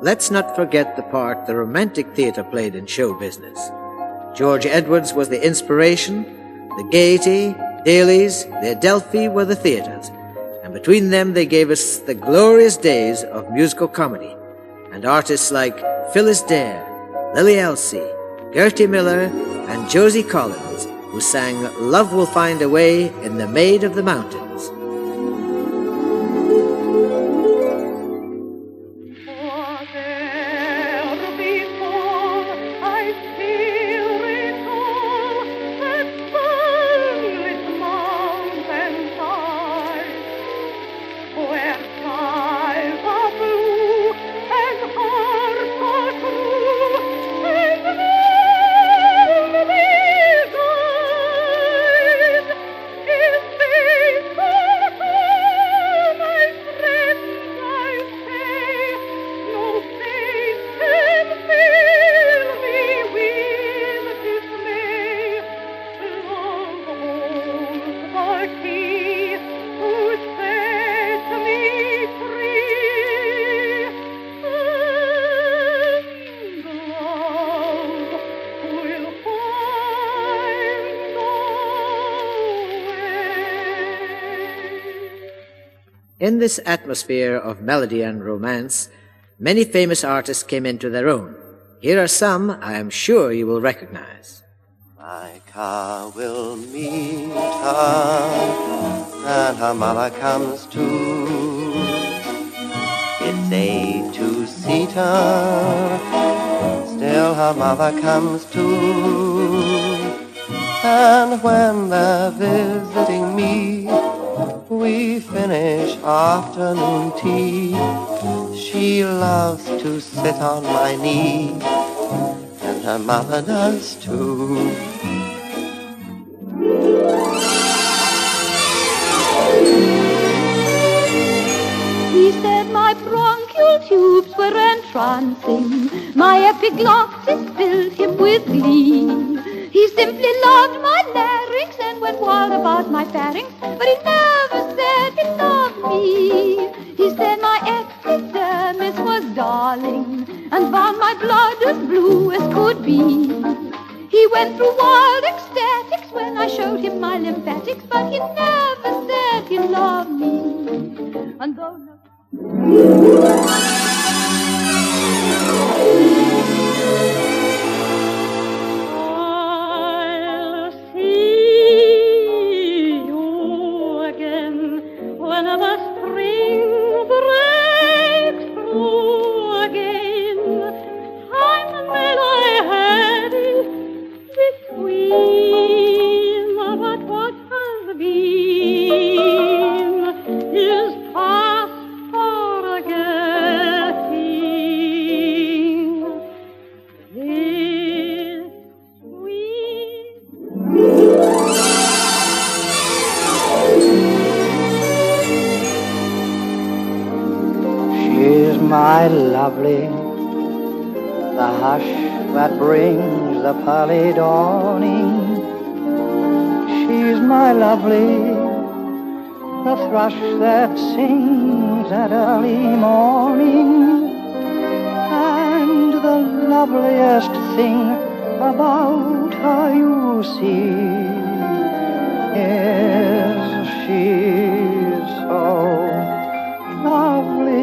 let's not forget the part the romantic theatre played in show business. George Edwards was the inspiration, the Gaiety, Daly's, the Adelphi were the theatres, and between them they gave us the glorious days of musical comedy, and artists like Phyllis Dare, Lily Elsie, Gertie Miller, and Josie Collins, who sang Love Will Find a Way in the Maid of the Mountains. In this atmosphere of melody and romance, many famous artists came into their own. Here are some I am sure you will recognize. My car will meet her, and her mother comes too. It's a two-seater, still her mother comes too. And when they're visiting me, we finish afternoon tea. She loves to sit on my knee, and her mother does too. He said my bronchial tubes were entrancing, my epiglottis filled him with glee. He simply loved my larynx and went wild about my pharynx, but he never said he loved me. He said my epidermis was darling and found my blood as blue as could be. He went through wild ecstatics when I showed him my lymphatics, but he never said he loved me. And though my lovely, the hush that brings the pearly dawning. She's my lovely, the thrush that sings at early morning. And the loveliest thing about her, you see, is she's so lovely.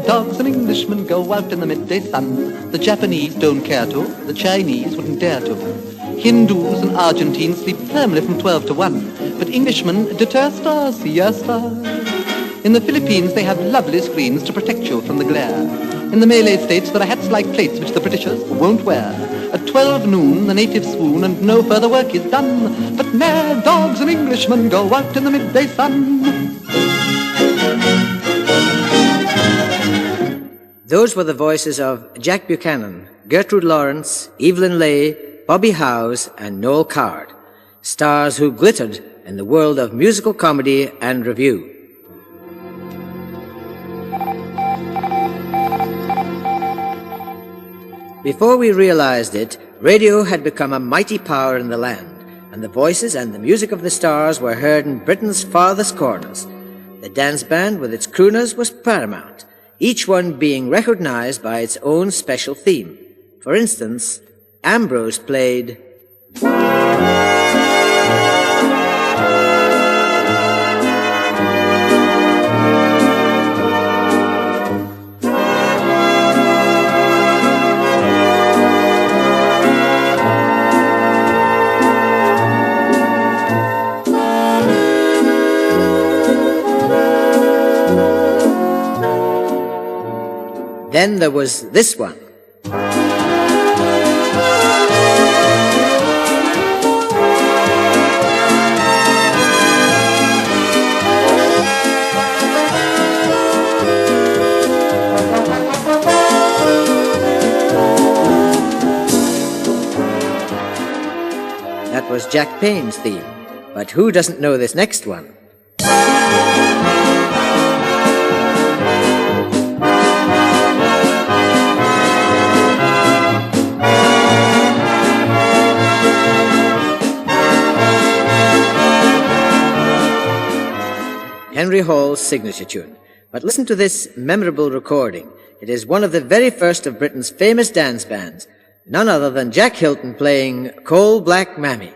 Dogs and Englishmen go out in the midday sun. The Japanese don't care to, the Chinese wouldn't dare to. Hindus and Argentines sleep firmly from 12 to 1, but Englishmen deter siesta. In the Philippines they have lovely screens to protect you from the glare. In the Malay states there are hats like plates which the Britishers won't wear. At 12 noon the natives swoon and no further work is done, but mad dogs and Englishmen go out in the midday sun. Those were the voices of Jack Buchanan, Gertrude Lawrence, Evelyn Leigh, Bobby Howes, and Noel Coward, stars who glittered in the world of musical comedy and revue. Before we realized it, radio had become a mighty power in the land, and the voices and the music of the stars were heard in Britain's farthest corners. The dance band with its crooners was paramount, each one being recognized by its own special theme. For instance, Ambrose played Then there was this one. That was Jack Payne's theme. But who doesn't know this next one? Henry Hall's signature tune. But listen to this memorable recording. It is one of the very first of Britain's famous dance bands, none other than Jack Hilton playing Coal Black Mammy.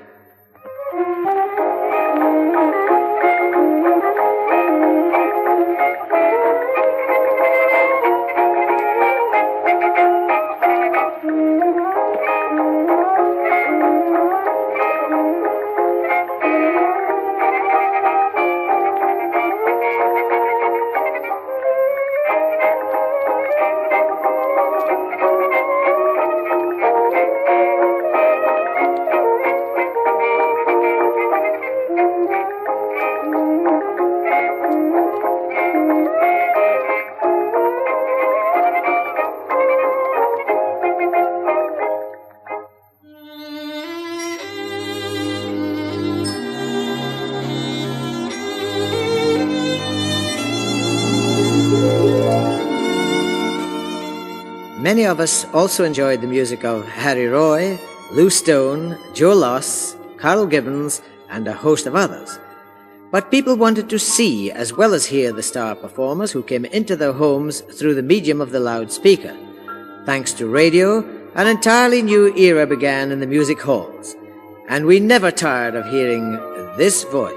Many of us also enjoyed the music of Harry Roy, Lou Stone, Joe Loss, Carl Gibbons, and a host of others. But people wanted to see as well as hear the star performers who came into their homes through the medium of the loudspeaker. Thanks to radio, an entirely new era began in the music halls, and we never tired of hearing this voice.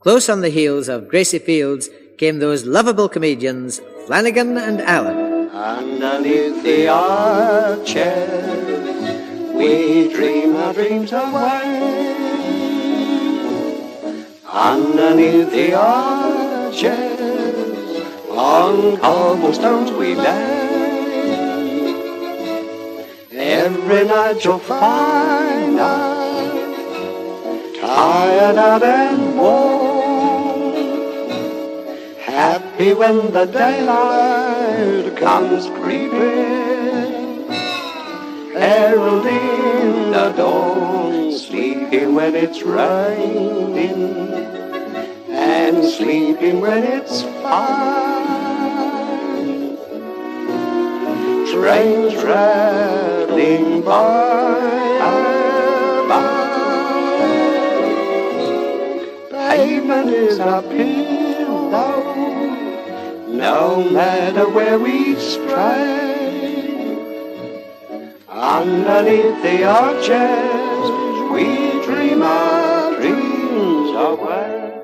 Close on the heels of Gracie Fields came those lovable comedians, Flanagan and Allen. Underneath the arches, we dream our dreams away. Underneath the arches, on cobblestones we lay. Every night you'll find us tired out and worn, happy when the daylight comes creeping, heralding the dawn, sleeping when it's raining, and sleeping when it's fine. Trains rattling by, pavement is a pillow, no matter where we stray. Underneath the arches, we dream our dreams away.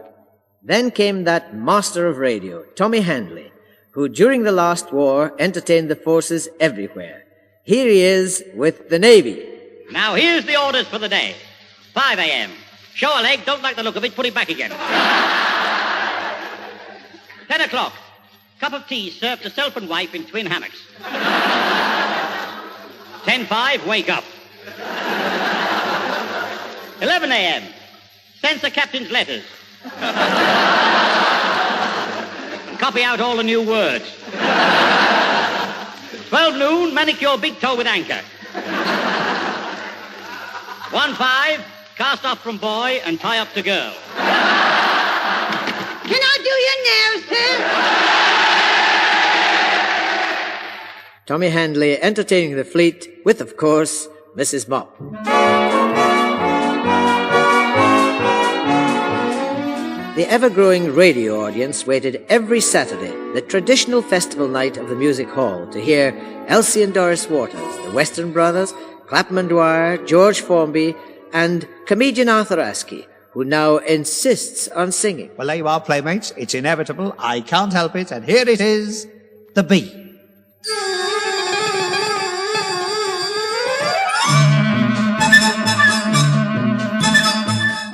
Then came that master of radio, Tommy Handley, who during the last war entertained the forces everywhere. Here he is with the Navy. Now here's the orders for the day. 5 a.m. Show a leg, don't like the look of it, put it back again. 10 o'clock. Cup of tea served to self and wife in twin hammocks. 10:05, wake up. 11 a.m. Censor captain's letters. Copy out all the new words. 12 noon, manicure big toe with anchor. 1:05, cast off from boy and tie up to girl. Can I do your nails, sir? Tommy Handley entertaining the fleet with, of course, Mrs. Mop. The ever-growing radio audience waited every Saturday, the traditional festival night of the Music Hall, to hear Elsie and Doris Waters, the Western Brothers, Clapham and Dwyer, George Formby, and comedian Arthur Askey, who now insists on singing. Well, there you are, playmates. It's inevitable. I can't help it. And here it is, the bee.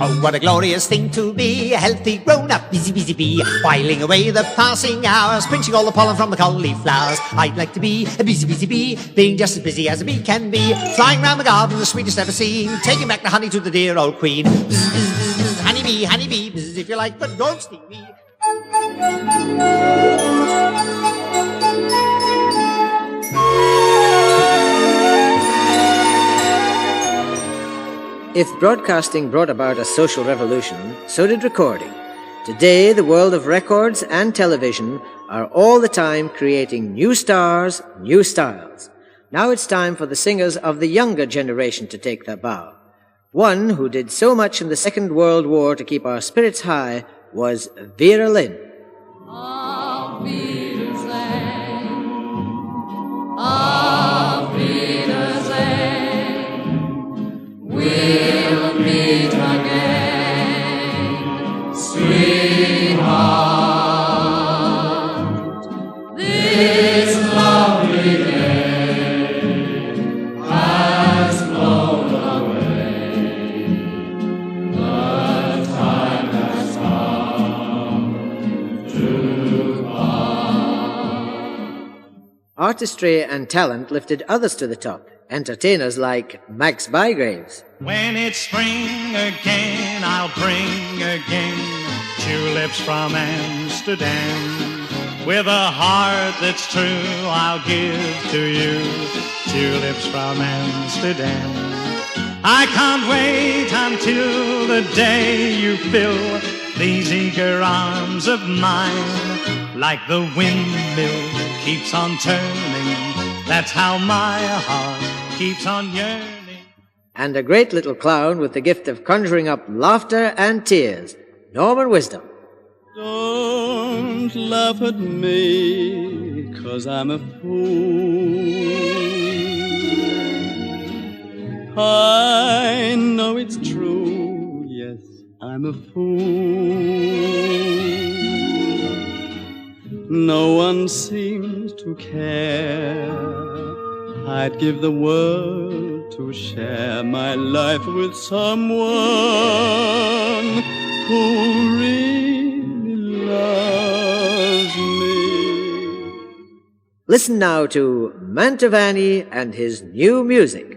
Oh, what a glorious thing to be, a healthy, grown-up, busy bee, whiling away the passing hours, pinching all the pollen from the cauliflowers. I'd like to be a busy bee, being just as busy as a bee can be, flying round the garden, the sweetest ever seen, taking back the honey to the dear old queen. Bzz, bzz, bzz, honeybee, bzz, if you like, but don't sting me. If broadcasting brought about a social revolution, so did recording. Today, the world of records and television are all the time creating new stars, new styles. Now it's time for the singers of the younger generation to take their bow. One who did so much in the Second World War to keep our spirits high was Vera Lynn. Auf Wiedersehen, auf Wiedersehen, we'll meet again, sweetheart, this lovely day has flown away, the time has come to part. Artistry and talent lifted others to the top, entertainers like Max Bygraves. When it's spring again, I'll bring again tulips from Amsterdam. With a heart that's true, I'll give to you tulips from Amsterdam. I can't wait until the day you fill these eager arms of mine. Like the windmill keeps on turning, that's how my heart keeps on yearning. And a great little clown with the gift of conjuring up laughter and tears, Norman Wisdom. Don't laugh at me, 'cause I'm a fool. I know it's true, yes, I'm a fool. No one seems to care. I'd give the world to share my life with someone who really loves me. Listen now to Mantovani and his new music.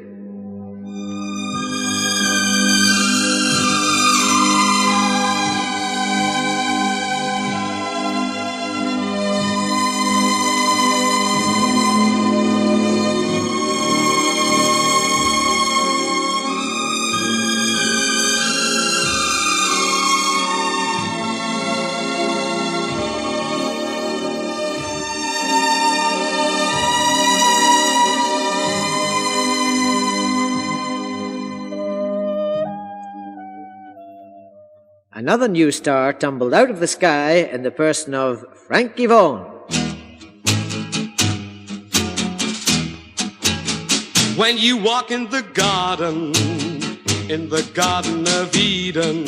Another new star tumbled out of the sky in the person of Frankie Vaughan. when you walk in the Garden of Eden,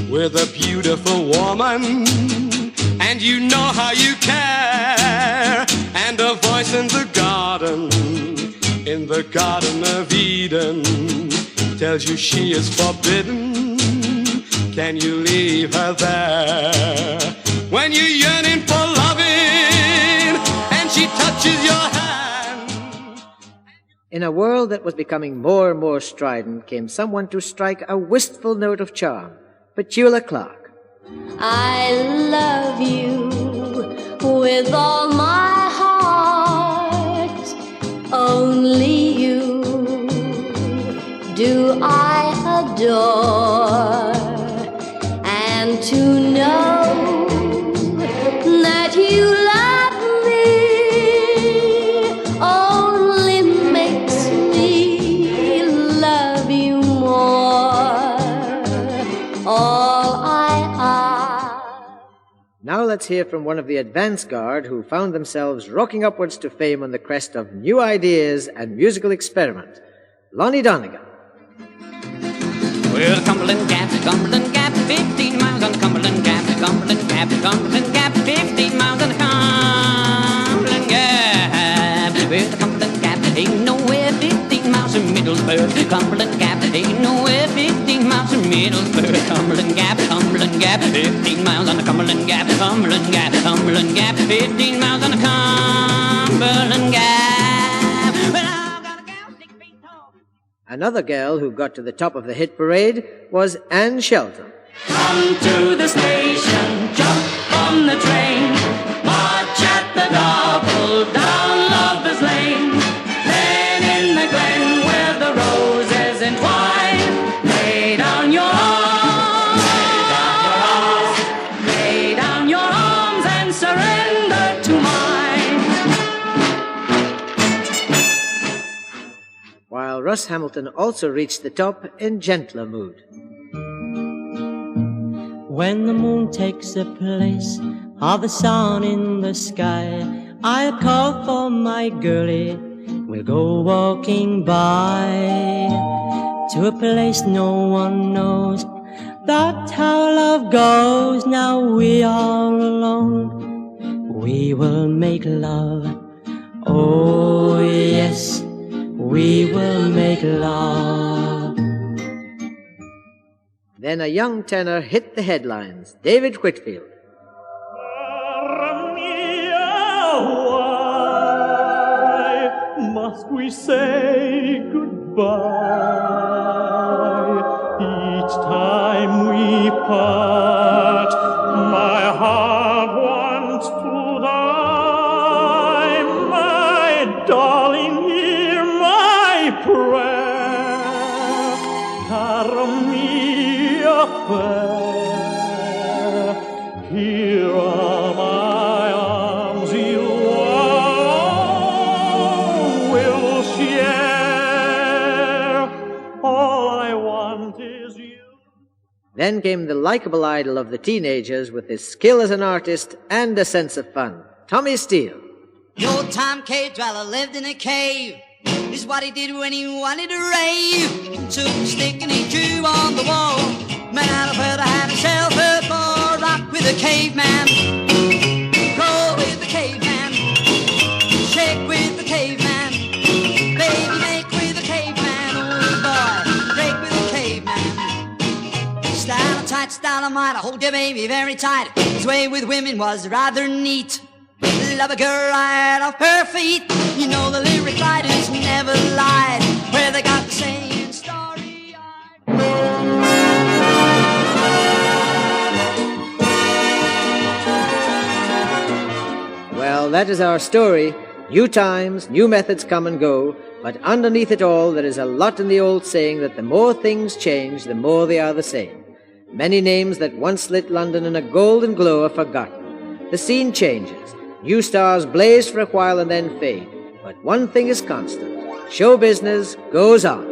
with a beautiful woman, and you know how you care, and a voice in the Garden of Eden, tells you she is forbidden. Can you leave her there? When you're yearning for loving, and she touches your hand. In a world that was becoming more and more strident came someone to strike a wistful note of charm, Petula Clark. I love you with all my heart, only you do I adore, and to know that you love me only makes me love you more. All I ask. Now let's hear from one of the advance guard who found themselves rocking upwards to fame on the crest of new ideas and musical experiment, Lonnie Donegan. Well, Cumberland Gap, 15 miles on the Cumberland Gap, Cumberland Gap, 15 miles on the Cumberland Gap. Well, the Cumberland Gap ain't nowhere 15 miles from Middlesbrough. Cumberland Gap ain't nowhere 15 miles from Middlesbrough. Cumberland Gap, 15 miles on the Cumberland Gap, Cumberland Gap, 15 miles on the Cumberland Gap. Well, I've got a gal 6 feet tall. Another girl who got to the top of the hit parade was Anne Shelton. Come to the station, jump on the train, march at the double down Lover's Lane. Then in the glen where the roses entwine, lay down your arms, lay down your arms and surrender to mine. While Russ Hamilton also reached the top in gentler mood. When the moon takes the place of the sun in the sky, I'll call for my girlie, we'll go walking by, to a place no one knows. That's how love goes. Now we are alone, we will make love. Oh yes, we will make love. Then a young tenor hit the headlines, David Whitfield. Why must we say goodbye each time we part? My heart wants to die. My darling, hear my prayer. Cara mia fair, here are my arms, you alone will share. All I want is you. Then came the likable idol of the teenagers with his skill as an artist and a sense of fun, Tommy Steele. The old Tom Cave dweller lived in a cave. This is what he did when he wanted to rave. He took a stick and he drew on the wall. Man out of her had himself a ball. Rock with a caveman, roll with the caveman, shake with the caveman, baby make with the caveman. Oh boy, break with the caveman. Style tight, style of mine, I hold your baby very tight. His way with women was rather neat. Love a girl right off her feet. You know the lyric writers never lied, where they got the saying starry-eyed. Well, that is our story. New times, new methods come and go, but underneath it all there is a lot in the old saying that the more things change, the more they are the same. Many names that once lit London in a golden glow are forgotten. The scene changes. New stars blaze for a while and then fade. But one thing is constant. Show business goes on.